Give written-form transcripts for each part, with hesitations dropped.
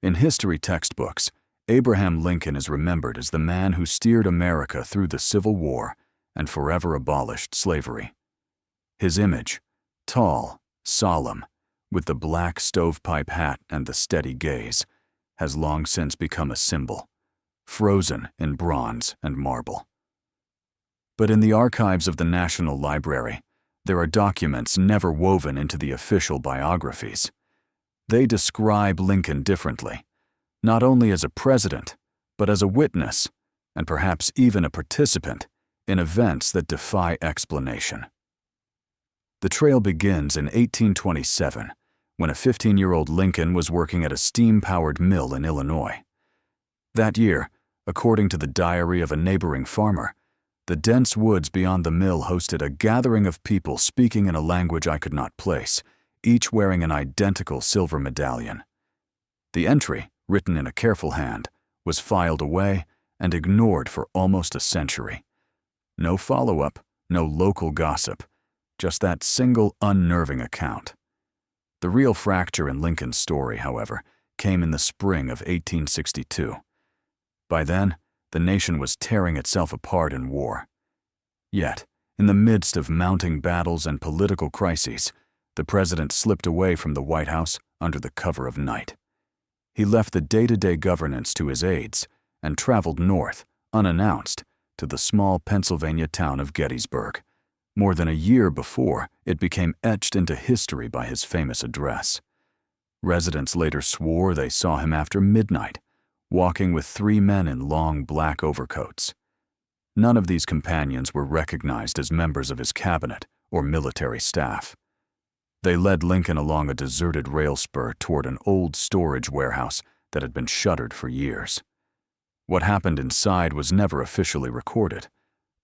In history textbooks, Abraham Lincoln is remembered as the man who steered America through the Civil War and forever abolished slavery. His image, tall, solemn, with the black stovepipe hat and the steady gaze, has long since become a symbol, frozen in bronze and marble. But in the archives of the National Library, there are documents never woven into the official biographies. They describe Lincoln differently, not only as a president, but as a witness, and perhaps even a participant, in events that defy explanation. The trail begins in 1827, when a 15-year-old Lincoln was working at a steam-powered mill in Illinois. That year, according to the diary of a neighboring farmer, the dense woods beyond the mill hosted a gathering of people speaking in a language I could not place, each wearing an identical silver medallion. The entry, written in a careful hand, was filed away and ignored for almost a century. No follow-up, no local gossip, just that single unnerving account. The real fracture in Lincoln's story, however, came in the spring of 1862. By then, the nation was tearing itself apart in war. Yet, in the midst of mounting battles and political crises, the president slipped away from the White House under the cover of night. He left the day-to-day governance to his aides and traveled north, unannounced, to the small Pennsylvania town of Gettysburg, more than a year before it became etched into history by his famous address. Residents later swore they saw him after midnight, walking with 3 men in long black overcoats. None of these companions were recognized as members of his cabinet or military staff. They led Lincoln along a deserted rail spur toward an old storage warehouse that had been shuttered for years. What happened inside was never officially recorded,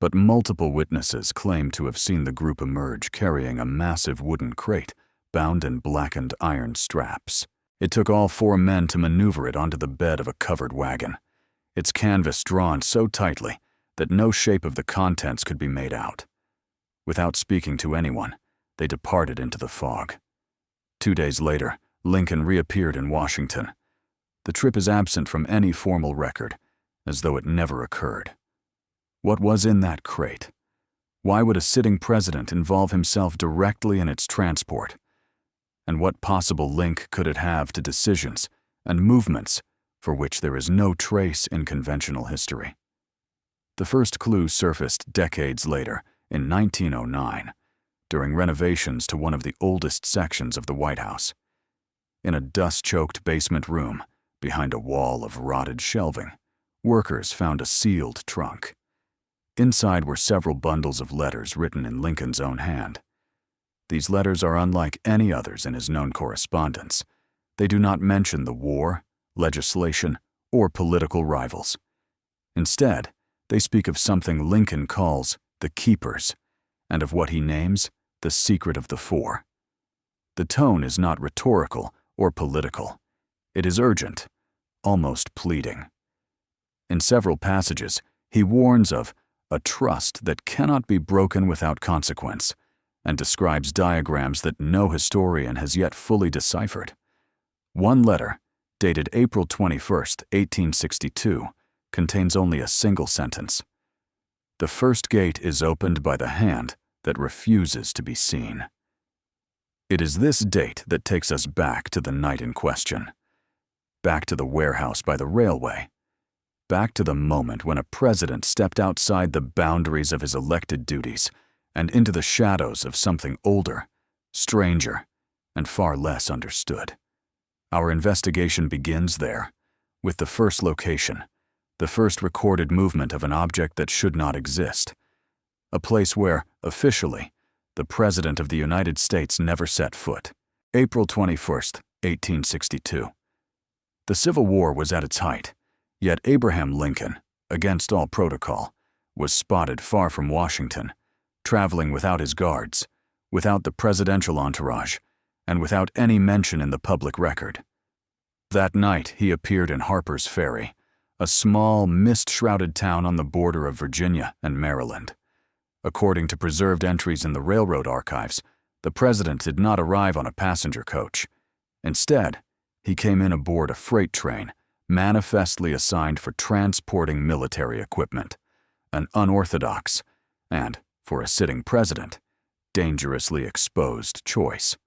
but multiple witnesses claimed to have seen the group emerge carrying a massive wooden crate bound in blackened iron straps. It took all 4 men to maneuver it onto the bed of a covered wagon, its canvas drawn so tightly that no shape of the contents could be made out. Without speaking to anyone, they departed into the fog. 2 days later, Lincoln reappeared in Washington. The trip is absent from any formal record, as though it never occurred. What was in that crate? Why would a sitting president involve himself directly in its transport? And what possible link could it have to decisions and movements for which there is no trace in conventional history? The first clue surfaced decades later, in 1909, during renovations to one of the oldest sections of the White House. In a dust-choked basement room, behind a wall of rotted shelving, workers found a sealed trunk. Inside were several bundles of letters written in Lincoln's own hand. These letters are unlike any others in his known correspondence. They do not mention the war, legislation, or political rivals. Instead, they speak of something Lincoln calls the keepers, and of what he names the secret of the 4. The tone is not rhetorical or political. It is urgent, almost pleading. In several passages, he warns of a trust that cannot be broken without consequence, and describes diagrams that no historian has yet fully deciphered. One letter, dated April 21, 1862, contains only a single sentence. The first gate is opened by the hand that refuses to be seen. It is this date that takes us back to the night in question, back to the warehouse by the railway, back to the moment when a president stepped outside the boundaries of his elected duties and into the shadows of something older, stranger, and far less understood. Our investigation begins there, with the first location, the first recorded movement of an object that should not exist, a place where, officially, the President of the United States never set foot. April 21, 1862. The Civil War was at its height, yet Abraham Lincoln, against all protocol, was spotted far from Washington, traveling without his guards, without the presidential entourage, and without any mention in the public record. That night he appeared in Harper's Ferry, a small, mist-shrouded town on the border of Virginia and Maryland. According to preserved entries in the railroad archives, the president did not arrive on a passenger coach. Instead, He came in aboard a freight train, manifestly assigned for transporting military equipment, an unorthodox and, for a sitting president, dangerously exposed choice.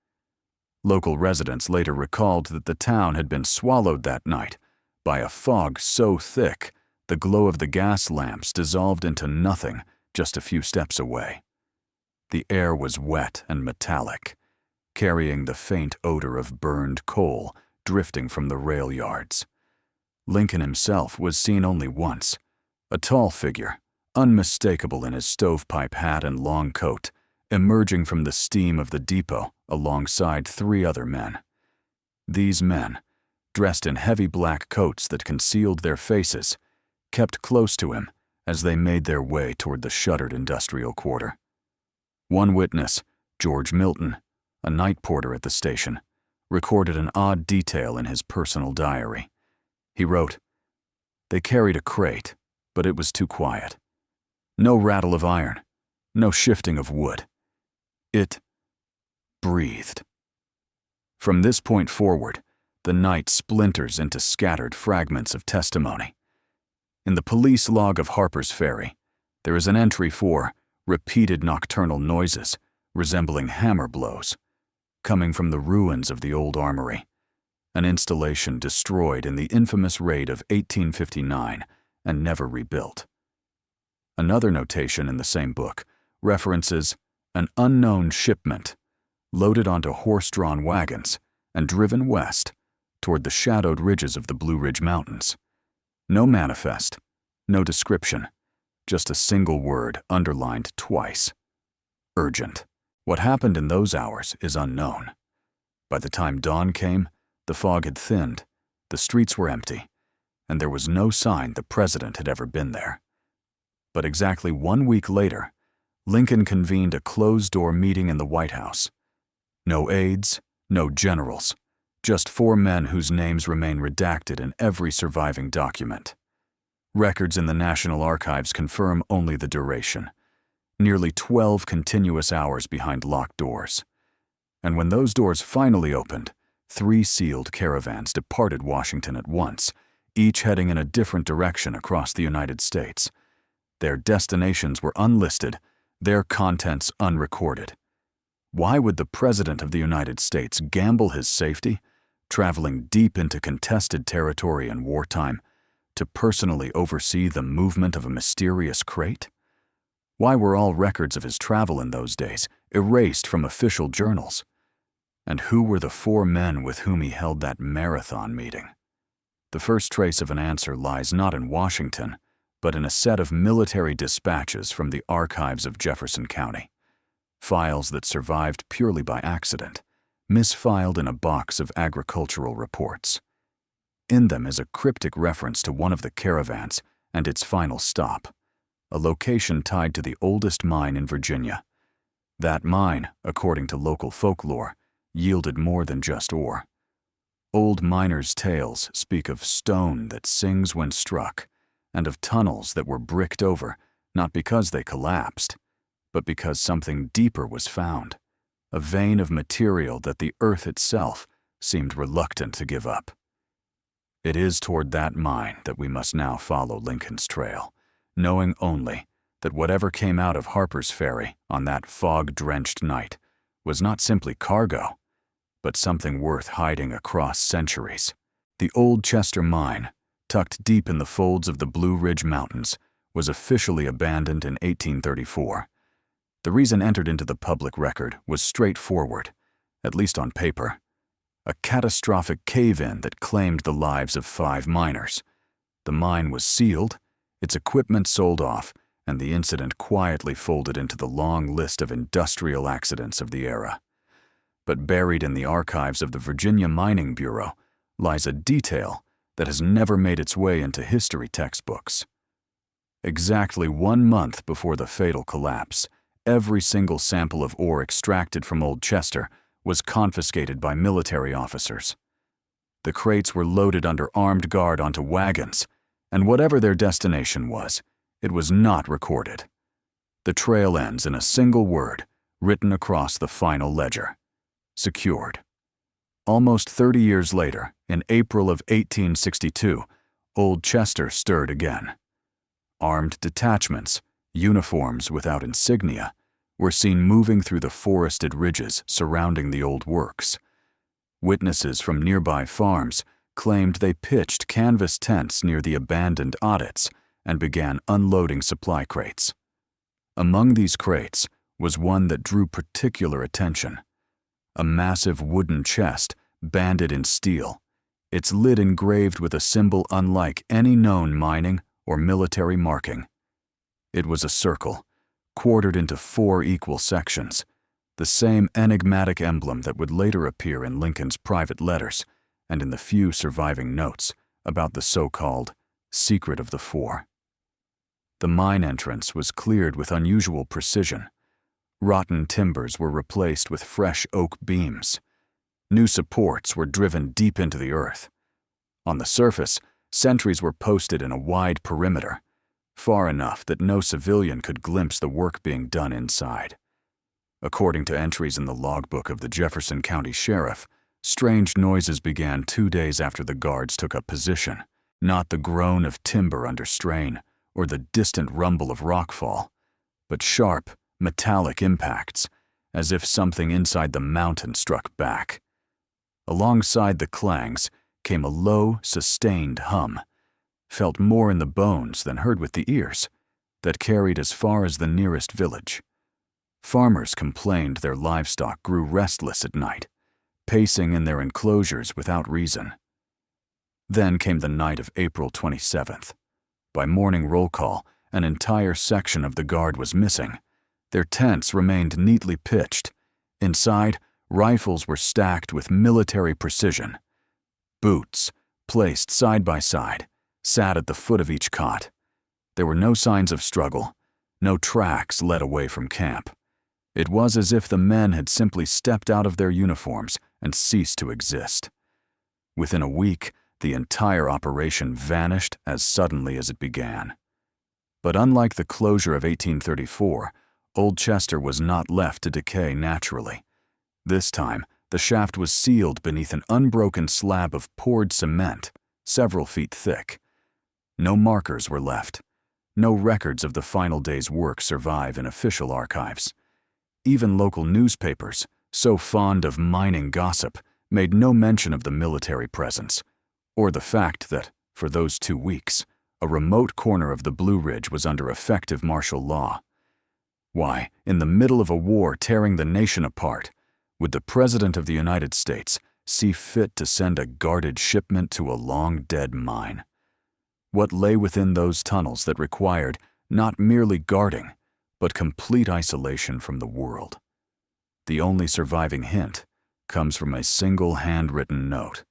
Local residents later recalled that the town had been swallowed that night by a fog so thick the glow of the gas lamps dissolved into nothing just a few steps away. The air was wet and metallic, carrying the faint odor of burned coal drifting from the rail yards. Lincoln himself was seen only once, a tall figure, unmistakable in his stovepipe hat and long coat, emerging from the steam of the depot alongside 3 other men. These men, dressed in heavy black coats that concealed their faces, kept close to him as they made their way toward the shuttered industrial quarter. One witness, George Milton, a night porter at the station, recorded an odd detail in his personal diary. He wrote, "They carried a crate, but it was too quiet. No rattle of iron, no shifting of wood. It breathed." From this point forward, the night splinters into scattered fragments of testimony. In the police log of Harper's Ferry, there is an entry for repeated nocturnal noises resembling hammer blows, coming from the ruins of the old armory, an installation destroyed in the infamous raid of 1859 and never rebuilt. Another notation in the same book references an unknown shipment loaded onto horse-drawn wagons and driven west toward the shadowed ridges of the Blue Ridge Mountains. No manifest, no description, just a single word underlined twice: urgent. What happened in those hours is unknown. By the time dawn came, the fog had thinned, the streets were empty, and there was no sign the president had ever been there. But exactly 1 week later, Lincoln convened a closed-door meeting in the White House. No aides, no generals, just 4 men whose names remain redacted in every surviving document. Records in the National Archives confirm only the duration: nearly 12 continuous hours behind locked doors. And when those doors finally opened, 3 sealed caravans departed Washington at once, each heading in a different direction across the United States. Their destinations were unlisted, their contents unrecorded. Why would the President of the United States gamble his safety, traveling deep into contested territory in wartime, to personally oversee the movement of a mysterious crate? Why were all records of his travel in those days erased from official journals? And who were the 4 men with whom he held that marathon meeting? The first trace of an answer lies not in Washington, but in a set of military dispatches from the archives of Jefferson County. Files that survived purely by accident, misfiled in a box of agricultural reports. In them is a cryptic reference to one of the caravans and its final stop, a location tied to the oldest mine in Virginia. That mine, according to local folklore, yielded more than just ore. Old miners' tales speak of stone that sings when struck, and of tunnels that were bricked over, not because they collapsed, but because something deeper was found, a vein of material that the earth itself seemed reluctant to give up. It is toward that mine that we must now follow Lincoln's trail, knowing only that whatever came out of Harper's Ferry on that fog-drenched night was not simply cargo, but something worth hiding across centuries. The old Chester mine, tucked deep in the folds of the Blue Ridge Mountains, was officially abandoned in 1834. The reason entered into the public record was straightforward, at least on paper: a catastrophic cave-in that claimed the lives of 5 miners. The mine was sealed, its equipment sold off, and the incident quietly folded into the long list of industrial accidents of the era. But buried in the archives of the Virginia Mining Bureau lies a detail that has never made its way into history textbooks. Exactly 1 month before the fatal collapse, every single sample of ore extracted from Old Chester was confiscated by military officers. The crates were loaded under armed guard onto wagons, and whatever their destination was, it was not recorded. The trail ends in a single word written across the final ledger: secured. Almost 30 years later, In April of 1862, Old Chester stirred again. Armed detachments, uniforms without insignia, were seen moving through the forested ridges surrounding the old works. Witnesses from nearby farms claimed they pitched canvas tents near the abandoned adits and began unloading supply crates. Among these crates was one that drew particular attention. A massive wooden chest banded in steel, its lid engraved with a symbol unlike any known mining or military marking. It was a circle, quartered into 4 equal sections, the same enigmatic emblem that would later appear in Lincoln's private letters and in the few surviving notes about the so-called secret of the four. The mine entrance was cleared with unusual precision. Rotten timbers were replaced with fresh oak beams. New supports were driven deep into the earth. On the surface, sentries were posted in a wide perimeter, far enough that no civilian could glimpse the work being done inside. According to entries in the logbook of the Jefferson County Sheriff, strange noises began 2 days after the guards took up position, not the groan of timber under strain or the distant rumble of rockfall, but sharp, metallic impacts, as if something inside the mountain struck back. Alongside the clangs came a low, sustained hum, felt more in the bones than heard with the ears, that carried as far as the nearest village. Farmers complained their livestock grew restless at night, pacing in their enclosures without reason. Then came the night of April 27th. By morning roll call, an entire section of the guard was missing. Their tents remained neatly pitched. Inside, rifles were stacked with military precision. Boots, placed side by side, sat at the foot of each cot. There were no signs of struggle, no tracks led away from camp. It was as if the men had simply stepped out of their uniforms and ceased to exist. Within a week, the entire operation vanished as suddenly as it began. But unlike the closure of 1834, Old Chester was not left to decay naturally. This time, the shaft was sealed beneath an unbroken slab of poured cement, several feet thick. No markers were left. No records of the final day's work survive in official archives. Even local newspapers, so fond of mining gossip, made no mention of the military presence, or the fact that, for those 2 weeks, a remote corner of the Blue Ridge was under effective martial law. Why, in the middle of a war tearing the nation apart, would the President of the United States see fit to send a guarded shipment to a long-dead mine? What lay within those tunnels that required not merely guarding, but complete isolation from the world? The only surviving hint comes from a single handwritten note,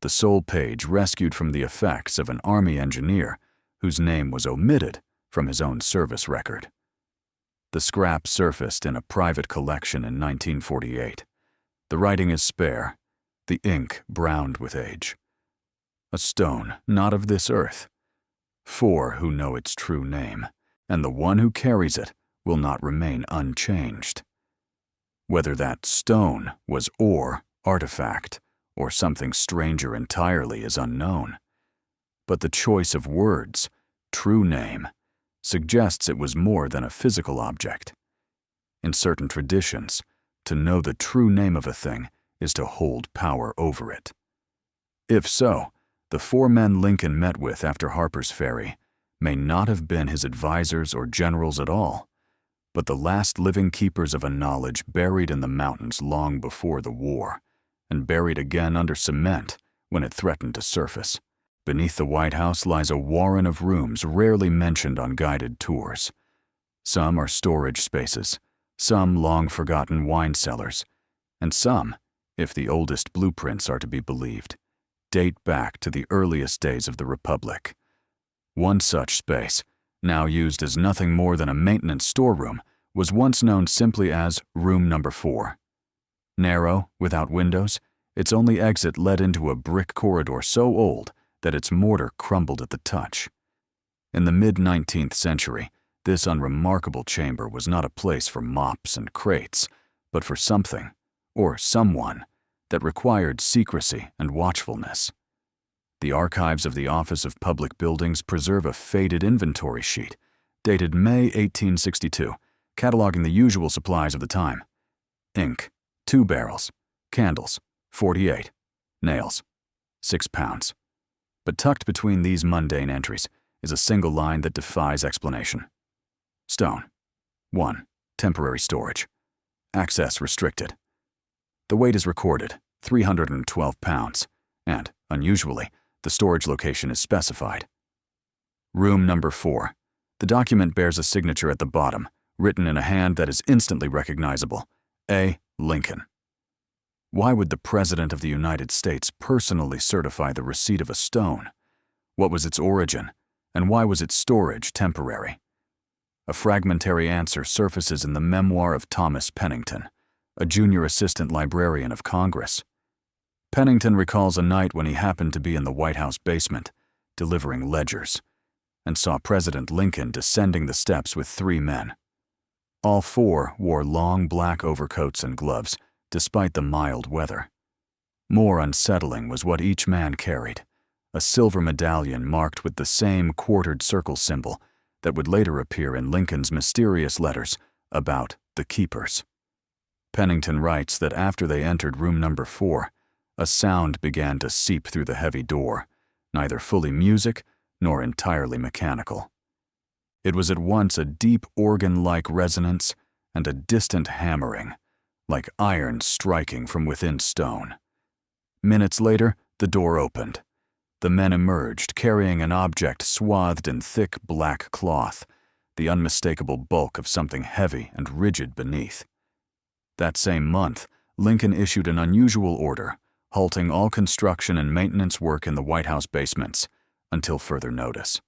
the sole page rescued from the effects of an Army engineer whose name was omitted from his own service record. The scrap surfaced in a private collection in 1948. The writing is spare, the ink browned with age. A stone not of this earth. 4 who know its true name, and the one who carries it will not remain unchanged. Whether that stone was ore, artifact, or something stranger entirely is unknown. But the choice of words, true name, suggests it was more than a physical object. In certain traditions, to know the true name of a thing is to hold power over it. If so, the 4 men Lincoln met with after Harper's Ferry may not have been his advisors or generals at all, but the last living keepers of a knowledge buried in the mountains long before the war, and buried again under cement when it threatened to surface. Beneath the White House lies a warren of rooms rarely mentioned on guided tours. Some are storage spaces, some long-forgotten wine cellars, and some, if the oldest blueprints are to be believed, date back to the earliest days of the Republic. One such space, now used as nothing more than a maintenance storeroom, was once known simply as Room Number 4. Narrow, without windows, its only exit led into a brick corridor so old that its mortar crumbled at the touch. In the mid-19th century, this unremarkable chamber was not a place for mops and crates, but for something, or someone, that required secrecy and watchfulness. The archives of the Office of Public Buildings preserve a faded inventory sheet dated May 1862, cataloging the usual supplies of the time: ink, 2 barrels, candles, 48, nails, 6 pounds. But tucked between these mundane entries is a single line that defies explanation. Stone. 1. Temporary storage. Access restricted. The weight is recorded, 312 pounds, and, unusually, the storage location is specified. Room number 4. The document bears a signature at the bottom, written in a hand that is instantly recognizable: A. Lincoln. Why would the President of the United States personally certify the receipt of a stone? What was its origin, and why was its storage temporary? A fragmentary answer surfaces in the memoir of Thomas Pennington, a junior assistant librarian of Congress. Pennington recalls a night when he happened to be in the White House basement, delivering ledgers, and saw President Lincoln descending the steps with 3 men. All 4 wore long black overcoats and gloves, despite the mild weather. More unsettling was what each man carried: a silver medallion marked with the same quartered circle symbol that would later appear in Lincoln's mysterious letters about the keepers. Pennington writes that after they entered room number 4, a sound began to seep through the heavy door, neither fully music nor entirely mechanical. It was at once a deep organ-like resonance and a distant hammering, like iron striking from within stone. Minutes later, the door opened. The men emerged, carrying an object swathed in thick black cloth, the unmistakable bulk of something heavy and rigid beneath. That same month, Lincoln issued an unusual order, halting all construction and maintenance work in the White House basements until further notice.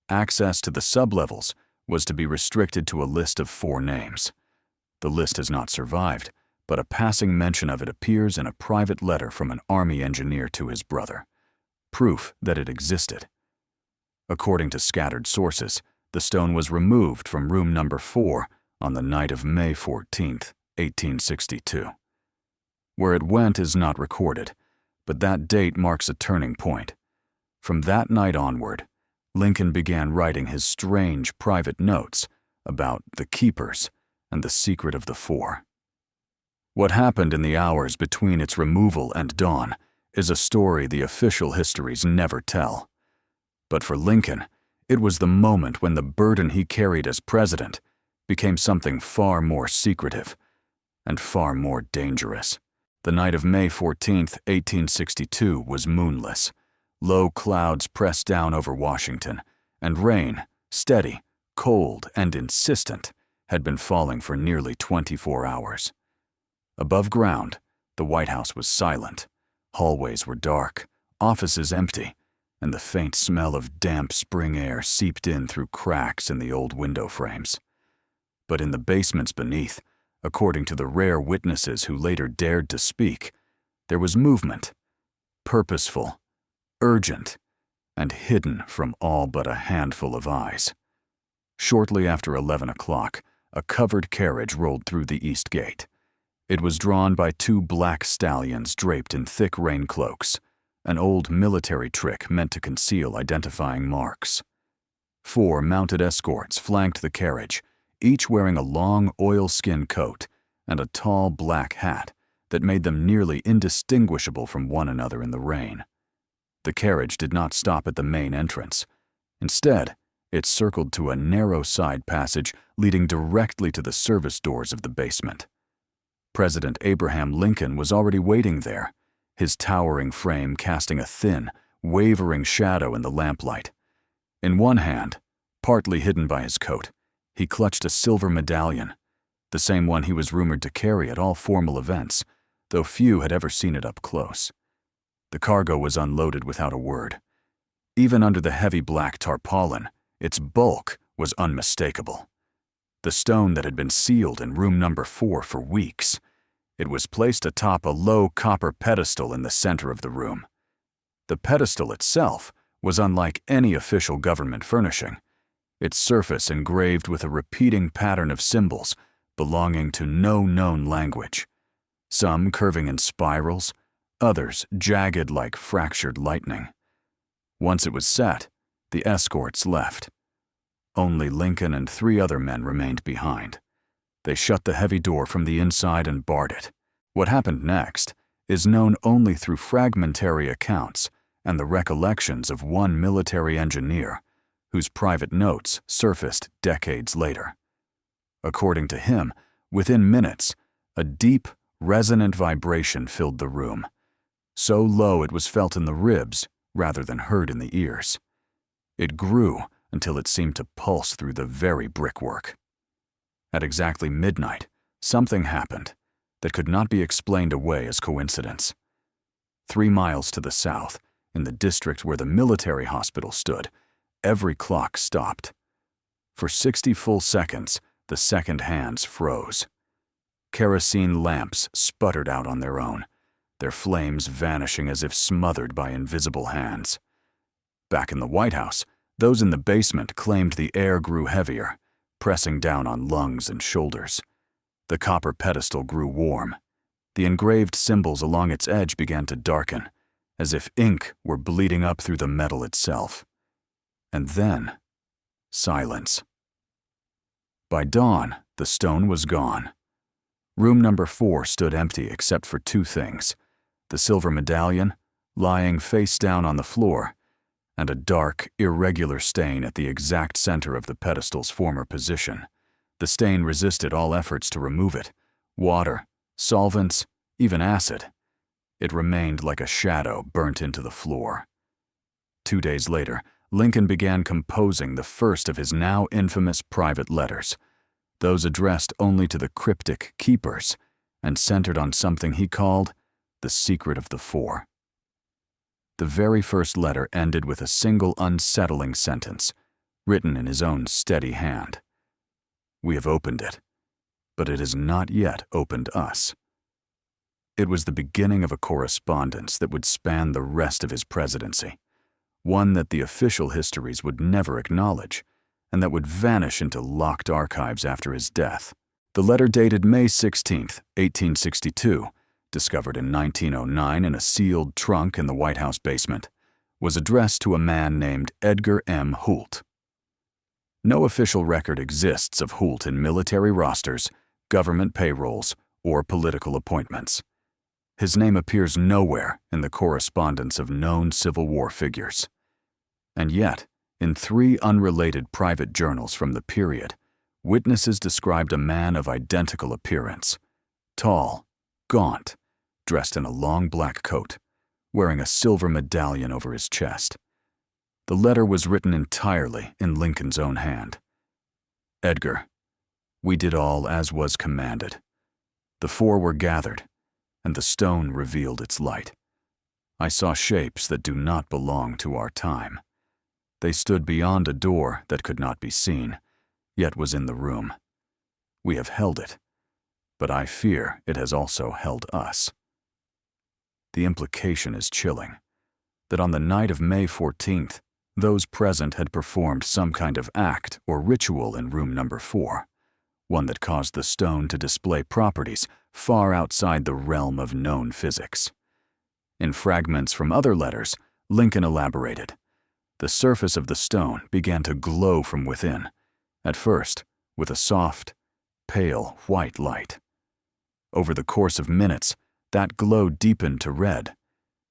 Access to the sublevels was to be restricted to a list of 4 names. The list has not survived, but a passing mention of it appears in a private letter from an Army engineer to his brother, proof that it existed. According to scattered sources, the stone was removed from room number 4 on the night of May 14, 1862. Where it went is not recorded, but that date marks a turning point. From that night onward, Lincoln began writing his strange private notes about the keepers and the secret of the 4. What happened in the hours between its removal and dawn is a story the official histories never tell. But for Lincoln, it was the moment when the burden he carried as president became something far more secretive and far more dangerous. The night of May 14, 1862 was moonless. Low clouds pressed down over Washington, and rain, steady, cold, and insistent, had been falling for nearly 24 hours. Above ground, the White House was silent. Hallways were dark, offices empty, and the faint smell of damp spring air seeped in through cracks in the old window frames. But in the basements beneath, according to the rare witnesses who later dared to speak, there was movement, purposeful, urgent, and hidden from all but a handful of eyes. Shortly after 11 o'clock, a covered carriage rolled through the east gate. It was drawn by 2 black stallions draped in thick rain cloaks, an old military trick meant to conceal identifying marks. 4 mounted escorts flanked the carriage, each wearing a long oilskin coat and a tall black hat that made them nearly indistinguishable from one another in the rain. The carriage did not stop at the main entrance. Instead, it circled to a narrow side passage leading directly to the service doors of the basement. President Abraham Lincoln was already waiting there, his towering frame casting a thin, wavering shadow in the lamplight. In one hand, partly hidden by his coat, he clutched a silver medallion, the same one he was rumored to carry at all formal events, though few had ever seen it up close. The cargo was unloaded without a word. Even under the heavy black tarpaulin, its bulk was unmistakable. The stone that had been sealed in room number 4 for weeks. It was placed atop a low copper pedestal in the center of the room. The pedestal itself was unlike any official government furnishing, its surface engraved with a repeating pattern of symbols belonging to no known language. some curving in spirals, others jagged like fractured lightning. Once it was set, the escorts left. Only Lincoln and 3 other men remained behind. They shut the heavy door from the inside and barred it. What happened next is known only through fragmentary accounts and the recollections of one military engineer whose private notes surfaced decades later. According to him, within minutes, a deep, resonant vibration filled the room, so low it was felt in the ribs rather than heard in the ears. It grew until it seemed to pulse through the very brickwork. At exactly midnight, something happened that could not be explained away as coincidence. 3 miles to the south, in the district where the military hospital stood, every clock stopped. For 60 full seconds, the second hands froze. Kerosene lamps sputtered out on their own, their flames vanishing as if smothered by invisible hands. Back in the White House, those in the basement claimed the air grew heavier, pressing down on lungs and shoulders. The copper pedestal grew warm. The engraved symbols along its edge began to darken, as if ink were bleeding up through the metal itself. And then, silence. By dawn, the stone was gone. Room number 4 stood empty except for 2 things: the silver medallion, lying face down on the floor, and a dark, irregular stain at the exact center of the pedestal's former position. The stain resisted all efforts to remove it: water, solvents, even acid. It remained like a shadow burnt into the floor. 2 days later, Lincoln began composing the first of his now infamous private letters, those addressed only to the cryptic keepers and centered on something he called the secret of the 4. The very first letter ended with a single unsettling sentence, written in his own steady hand. "We have opened it, but it has not yet opened us." It was the beginning of a correspondence that would span the rest of his presidency, one that the official histories would never acknowledge, and that would vanish into locked archives after his death. The letter dated May 16, 1862, discovered in 1909 in a sealed trunk in the White House basement, was addressed to a man named Edgar M. Hult. No official record exists of Hult in military rosters, government payrolls, or political appointments. His name appears nowhere in the correspondence of known Civil War figures. And yet, in 3 unrelated private journals from the period, witnesses described a man of identical appearance: tall, gaunt, dressed in a long black coat, wearing a silver medallion over his chest. The letter was written entirely in Lincoln's own hand. "Edgar, we did all as was commanded. The 4 were gathered, and the stone revealed its light. I saw shapes that do not belong to our time. They stood beyond a door that could not be seen, yet was in the room. We have held it, but I fear it has also held us." The implication is chilling, that on the night of May 14th, those present had performed some kind of act or ritual in room number 4, one that caused the stone to display properties far outside the realm of known physics. In fragments from other letters, Lincoln elaborated. The surface of the stone began to glow from within, at first with a soft, pale white light. Over the course of minutes, that glow deepened to red,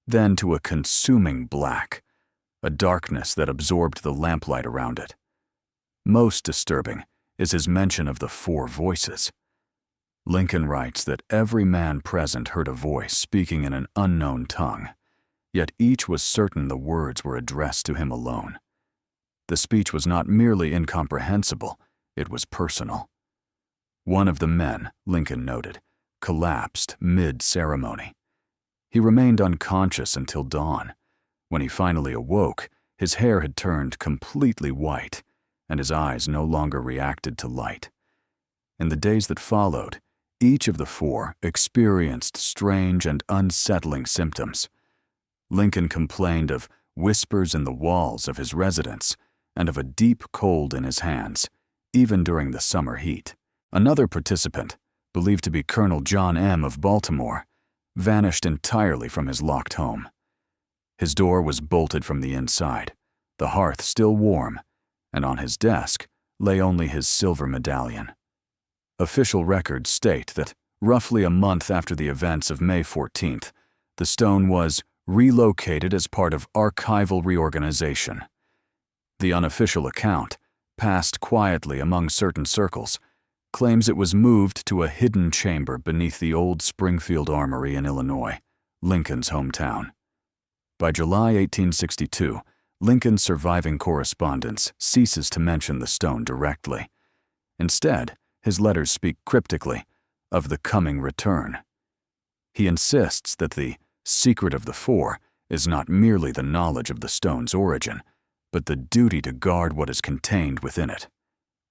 then to a consuming black, a darkness that absorbed the lamplight around it. Most disturbing is his mention of the 4 voices. Lincoln writes that every man present heard a voice speaking in an unknown tongue, yet each was certain the words were addressed to him alone. The speech was not merely incomprehensible, it was personal. One of the men, Lincoln noted, collapsed mid-ceremony. He remained unconscious until dawn. When he finally awoke, his hair had turned completely white, and his eyes no longer reacted to light. In the days that followed, each of the 4 experienced strange and unsettling symptoms. Lincoln complained of whispers in the walls of his residence and of a deep cold in his hands, even during the summer heat. Another participant, believed to be Colonel John M. of Baltimore, vanished entirely from his locked home. His door was bolted from the inside, the hearth still warm, and on his desk lay only his silver medallion. Official records state that roughly a month after the events of May 14th, the stone was relocated as part of archival reorganization. The unofficial account, passed quietly among certain circles, claims it was moved to a hidden chamber beneath the old Springfield Armory in Illinois, Lincoln's hometown. By July 1862, Lincoln's surviving correspondence ceases to mention the stone directly. Instead, his letters speak cryptically of the coming return. He insists that the secret of the four is not merely the knowledge of the stone's origin, but the duty to guard what is contained within it.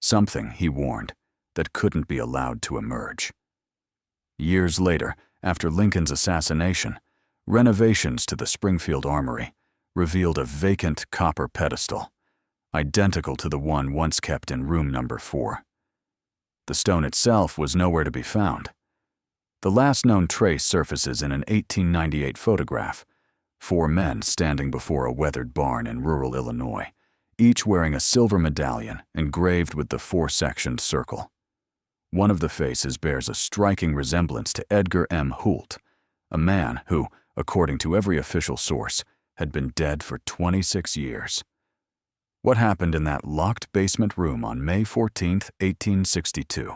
Something, he warned, that couldn't be allowed to emerge. Years later, after Lincoln's assassination, renovations to the Springfield Armory revealed a vacant copper pedestal, identical to the one once kept in room number 4. The stone itself was nowhere to be found. The last known trace surfaces in an 1898 photograph, 4 men standing before a weathered barn in rural Illinois, each wearing a silver medallion engraved with the 4-sectioned circle. One of the faces bears a striking resemblance to Edgar M. Hoult, a man who, according to every official source, had been dead for 26 years. What happened in that locked basement room on May 14, 1862?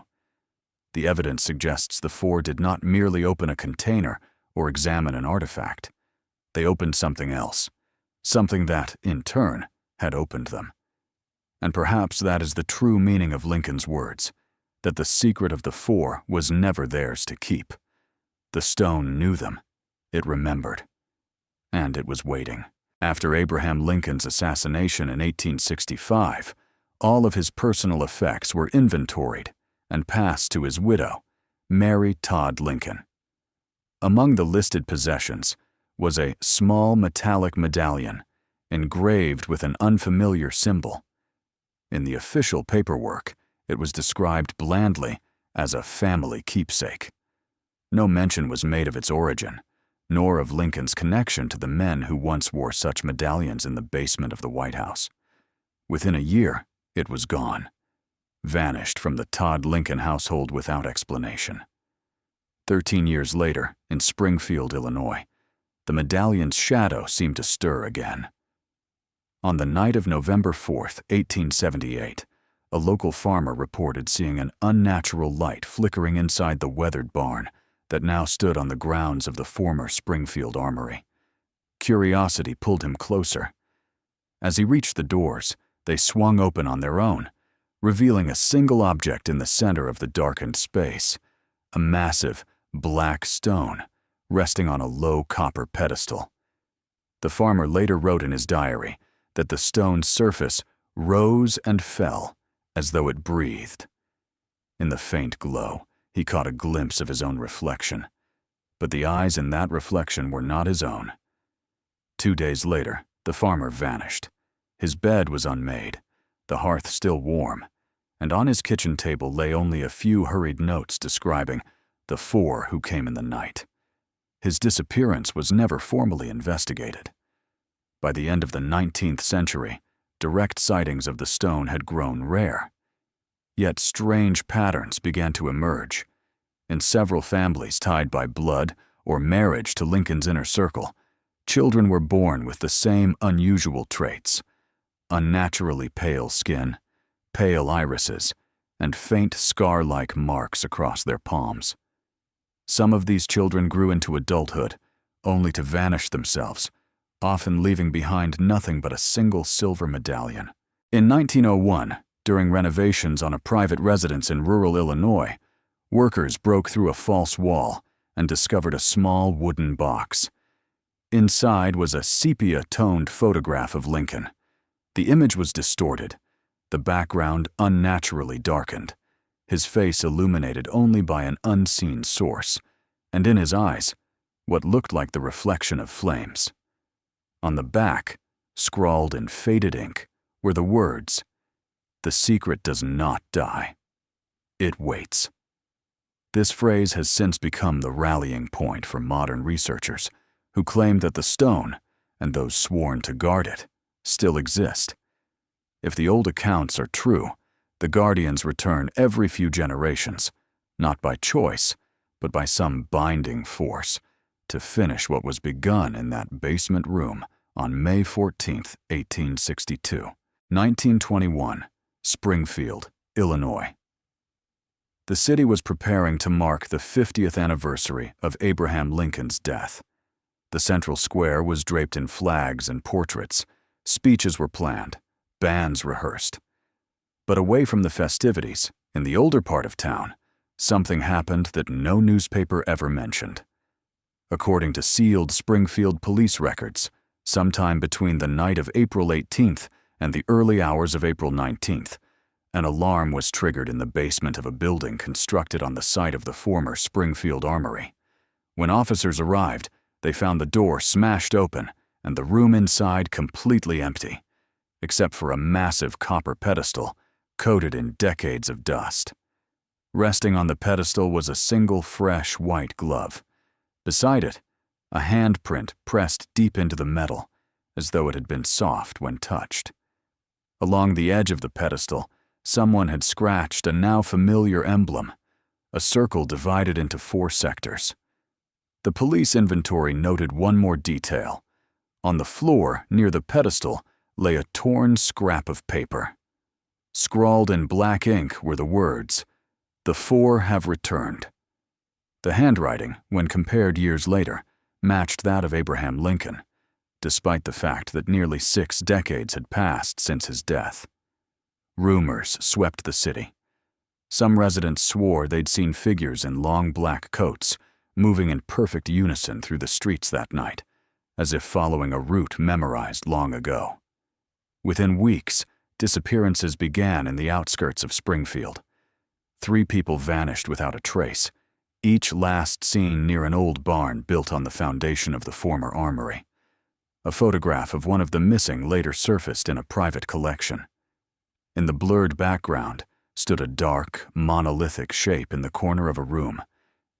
The evidence suggests the 4 did not merely open a container or examine an artifact. They opened something else, something that, in turn, had opened them. And perhaps that is the true meaning of Lincoln's words, that the secret of the 4 was never theirs to keep. The stone knew them. It remembered. And it was waiting. After Abraham Lincoln's assassination in 1865, all of his personal effects were inventoried and passed to his widow, Mary Todd Lincoln. Among the listed possessions was a small metallic medallion engraved with an unfamiliar symbol. In the official paperwork, it was described blandly as a family keepsake. No mention was made of its origin, nor of Lincoln's connection to the men who once wore such medallions in the basement of the White House. Within a year, it was gone, vanished from the Todd Lincoln household without explanation. 13 years later, in Springfield, Illinois, the medallion's shadow seemed to stir again. On the night of November 4, 1878, a local farmer reported seeing an unnatural light flickering inside the weathered barn that now stood on the grounds of the former Springfield Armory. Curiosity pulled him closer. As he reached the doors, they swung open on their own, revealing a single object in the center of the darkened space, a massive, black stone resting on a low copper pedestal. The farmer later wrote in his diary that the stone's surface rose and fell as though it breathed. In the faint glow, he caught a glimpse of his own reflection, but the eyes in that reflection were not his own. 2 days later, the farmer vanished. His bed was unmade, the hearth still warm, and on his kitchen table lay only a few hurried notes describing the 4 who came in the night. His disappearance was never formally investigated. By the end of the 19th century, direct sightings of the stone had grown rare. Yet strange patterns began to emerge. In several families tied by blood or marriage to Lincoln's inner circle, children were born with the same unusual traits: unnaturally pale skin, pale irises, and faint scar-like marks across their palms. Some of these children grew into adulthood, only to vanish themselves, often leaving behind nothing but a single silver medallion. In 1901, during renovations on a private residence in rural Illinois, workers broke through a false wall and discovered a small wooden box. Inside was a sepia-toned photograph of Lincoln. The image was distorted, the background unnaturally darkened, his face illuminated only by an unseen source, and in his eyes, what looked like the reflection of flames. On the back, scrawled in faded ink, were the words, "The secret does not die. It waits." This phrase has since become the rallying point for modern researchers who claim that the stone, and those sworn to guard it, still exist. If the old accounts are true, the guardians return every few generations, not by choice, but by some binding force, to finish what was begun in that basement room on May 14, 1862. 1921, Springfield, Illinois. The city was preparing to mark the 50th anniversary of Abraham Lincoln's death. The central square was draped in flags and portraits, speeches were planned, bands rehearsed. But away from the festivities, in the older part of town, something happened that no newspaper ever mentioned. According to sealed Springfield police records, sometime between the night of April 18th and the early hours of April 19th, an alarm was triggered in the basement of a building constructed on the site of the former Springfield Armory. When officers arrived, they found the door smashed open and the room inside completely empty, except for a massive copper pedestal coated in decades of dust. Resting on the pedestal was a single fresh white glove. Beside it, a handprint pressed deep into the metal, as though it had been soft when touched. Along the edge of the pedestal, someone had scratched a now familiar emblem, a circle divided into 4 sectors. The police inventory noted one more detail. On the floor near the pedestal lay a torn scrap of paper. Scrawled in black ink were the words, "The 4 have returned." The handwriting, when compared years later, matched that of Abraham Lincoln, despite the fact that nearly 6 decades had passed since his death. Rumors swept the city. Some residents swore they'd seen figures in long black coats moving in perfect unison through the streets that night, as if following a route memorized long ago. Within weeks, disappearances began in the outskirts of Springfield. 3 people vanished without a trace, each last seen near an old barn built on the foundation of the former armory. A photograph of one of the missing later surfaced in a private collection. In the blurred background stood a dark, monolithic shape in the corner of a room,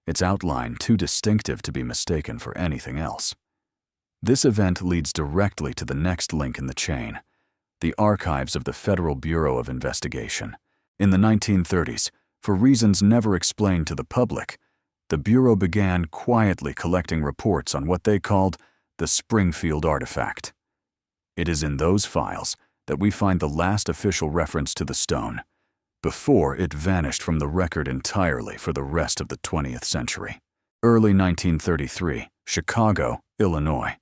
its outline too distinctive to be mistaken for anything else. This event leads directly to the next link in the chain, the archives of the Federal Bureau of Investigation. In the 1930s, for reasons never explained to the public, the Bureau began quietly collecting reports on what they called the Springfield artifact. It is in those files that we find the last official reference to the stone, before it vanished from the record entirely for the rest of the 20th century. Early 1933, Chicago, Illinois.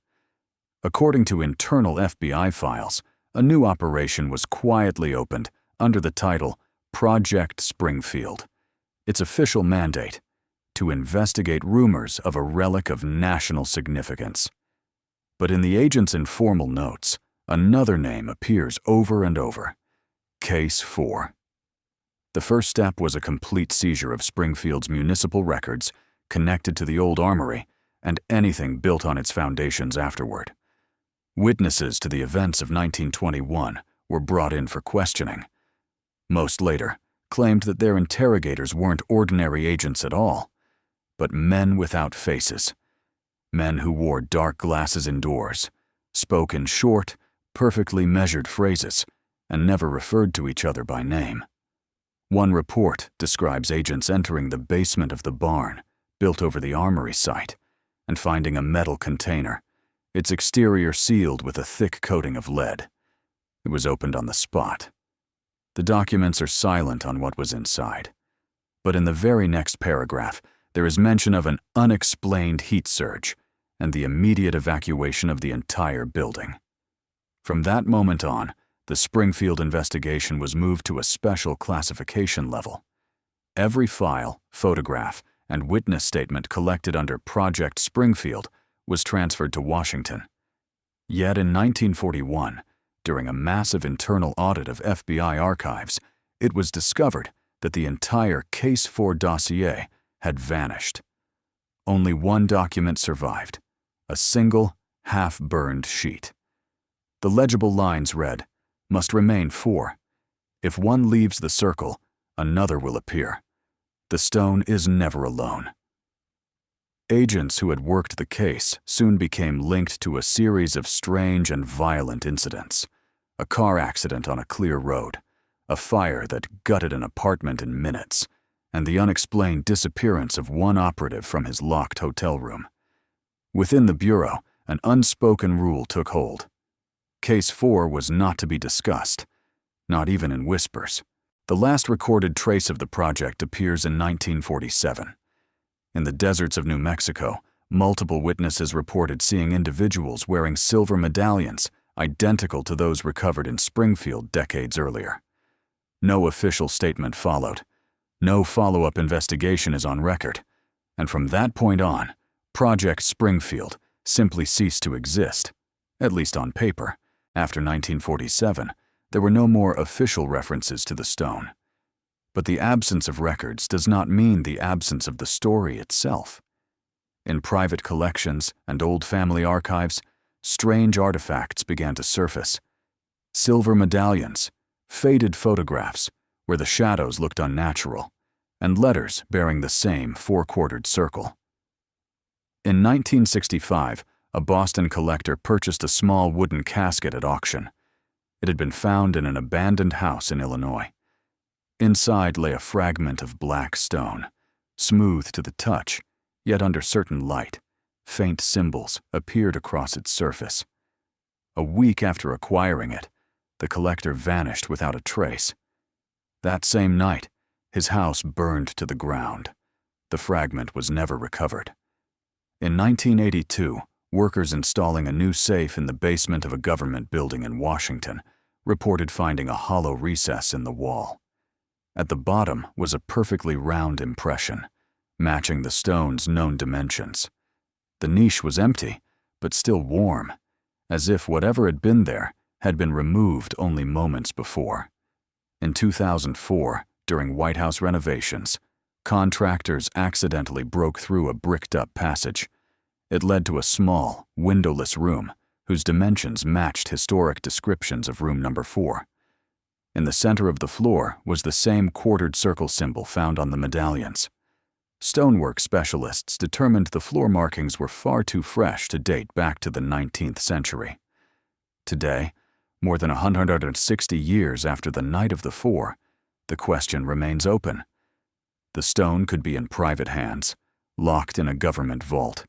According to internal FBI files, a new operation was quietly opened under the title Project Springfield. Its official mandate: to investigate rumors of a relic of national significance. But in the agent's informal notes, another name appears over and over: Case 4. The first step was a complete seizure of Springfield's municipal records connected to the old armory and anything built on its foundations afterward. Witnesses to the events of 1921 were brought in for questioning. Most later claimed that their interrogators weren't ordinary agents at all, but men without faces, men who wore dark glasses indoors, spoke in short, perfectly measured phrases, and never referred to each other by name. One report describes agents entering the basement of the barn built over the armory site and finding a metal container, its exterior sealed with a thick coating of lead. It was opened on the spot. The documents are silent on what was inside, but in the very next paragraph, there is mention of an unexplained heat surge and the immediate evacuation of the entire building. From that moment on, the Springfield investigation was moved to a special classification level. Every file, photograph, and witness statement collected under Project Springfield was transferred to Washington. Yet in 1941, during a massive internal audit of FBI archives, it was discovered that the entire Case 4 dossier had vanished. Only one document survived, a single, half-burned sheet. The legible lines read, "Must remain 4. If one leaves the circle, another will appear. The stone is never alone. Agents who had worked the case soon became linked to a series of strange and violent incidents. A car accident on a clear road, a fire that gutted an apartment in minutes, and the unexplained disappearance of one operative from his locked hotel room. Within the Bureau, an unspoken rule took hold. Case 4 was not to be discussed, not even in whispers. The last recorded trace of the project appears in 1947. In the deserts of New Mexico, multiple witnesses reported seeing individuals wearing silver medallions identical to those recovered in Springfield decades earlier. No official statement followed. No follow-up investigation is on record. And from that point on, Project Springfield simply ceased to exist, at least on paper. After 1947, there were no more official references to the stone. But the absence of records does not mean the absence of the story itself. In private collections and old family archives, strange artifacts began to surface. Silver medallions, faded photographs where the shadows looked unnatural, and letters bearing the same four-quartered circle. In 1965, a Boston collector purchased a small wooden casket at auction. It had been found in an abandoned house in Illinois. Inside lay a fragment of black stone, smooth to the touch, yet under certain light, faint symbols appeared across its surface. A week after acquiring it, the collector vanished without a trace. That same night, his house burned to the ground. The fragment was never recovered. In 1982, workers installing a new safe in the basement of a government building in Washington reported finding a hollow recess in the wall. At the bottom was a perfectly round impression, matching the stone's known dimensions. The niche was empty, but still warm, as if whatever had been there had been removed only moments before. In 2004, during White House renovations, contractors accidentally broke through a bricked-up passage. It led to a small, windowless room whose dimensions matched historic descriptions of room number 4. In the center of the floor was the same quartered circle symbol found on the medallions. Stonework specialists determined the floor markings were far too fresh to date back to the 19th century. Today, more than 160 years after the night of the 4, the question remains open. The stone could be in private hands, locked in a government vault,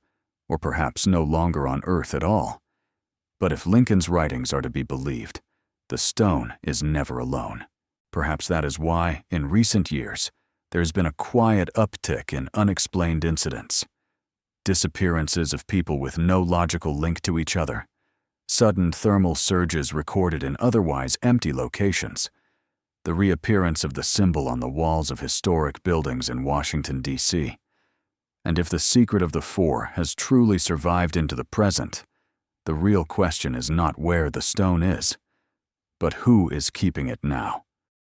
or perhaps no longer on Earth at all. But if Lincoln's writings are to be believed, the stone is never alone. Perhaps that is why, in recent years, there's been a quiet uptick in unexplained incidents. Disappearances of people with no logical link to each other. Sudden thermal surges recorded in otherwise empty locations. The reappearance of the symbol on the walls of historic buildings in Washington, D.C. And if the secret of the 4 has truly survived into the present, the real question is not where the stone is, but who is keeping it now.